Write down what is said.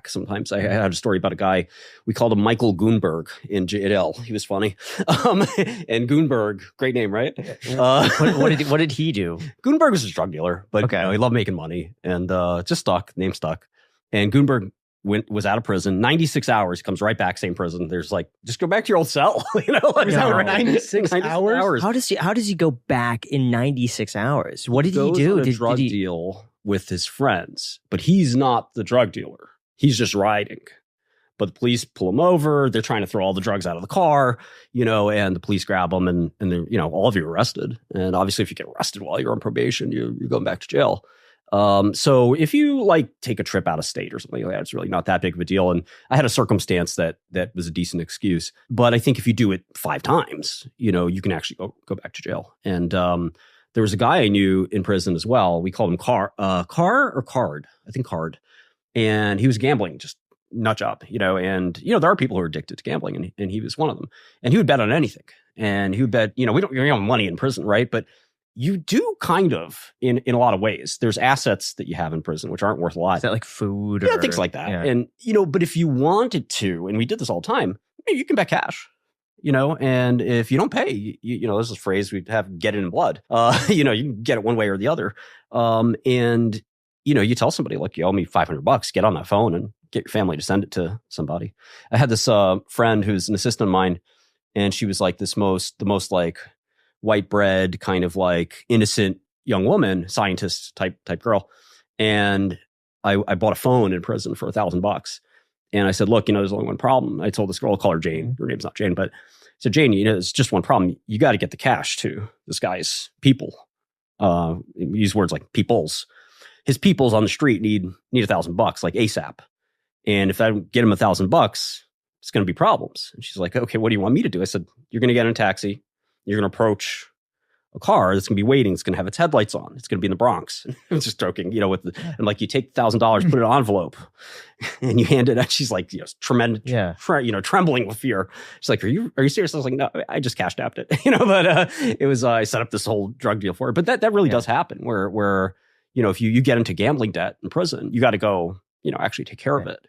sometimes. I had a story about a guy, we called him Michael Goonberg in jail. He was funny. And Goonberg, great name, right? What did he do? Goonberg was a drug dealer, but he loved making money and just name stuck. And Goonberg was out of prison, 96 hours, comes right back, same prison. There's like, just go back to your old cell. You know, like, 96 hours? How does he go back in 96 hours? What did he do? On a drug deal with his friends, but he's not the drug dealer. He's just riding. But the police pull him over. They're trying to throw all the drugs out of the car, you know, and the police grab him and they're, you know, all of you are arrested. And obviously if you get arrested while you're on probation, you're going back to jail. So if you like take a trip out of state or something like that, it's really not that big of a deal. And I had a circumstance that was a decent excuse. But I think if you do it 5 times, you know, you can actually go back to jail. And there was a guy I knew in prison as well. We called him Card. I think Card. And he was gambling, just nut job, you know. And, you know, there are people who are addicted to gambling, and he was one of them. And he would bet on anything. And he would bet, you know, we don't have money in prison, right? But you do kind of in a lot of ways. There's assets that you have in prison which aren't worth a lot. Is that like food? Yeah, things like that. Yeah. And, you know, but if you wanted to, and we did this all the time, you can bet cash, you know, and if you don't pay, you know, there's this phrase we have, get it in blood. You know, you can get it one way or the other. And, you know, you tell somebody, like, you owe me $500, get on that phone and get your family to send it to somebody. I had this friend who's an assistant of mine, and she was like the most like white bread, kind of like innocent young woman, scientist type girl. And I bought a phone in prison for $1,000. And I said, look, you know, there's only one problem. I told this girl, I'll call her Jane. Her name's not Jane, but I said, Jane, you know, it's just one problem. You got to get the cash to this guy's people. Use words like peoples. His peoples on the street need $1,000, like ASAP. And if I don't get him $1,000, it's going to be problems. And she's like, okay, what do you want me to do? I said, you're going to get in a taxi. You're going to approach a car that's going to be waiting. It's going to have its headlights on. It's going to be in the Bronx. I'm just joking, you know, and like you take $1,000, put it in an envelope, and you hand it out. She's like, you know, tremendous, trembling with fear. She's like, are you serious? I was like, no, I just cash apped it, you know. But it was I set up this whole drug deal for her. But that really does happen, where you know, if you get into gambling debt in prison, you got to go, you know, actually take care of it.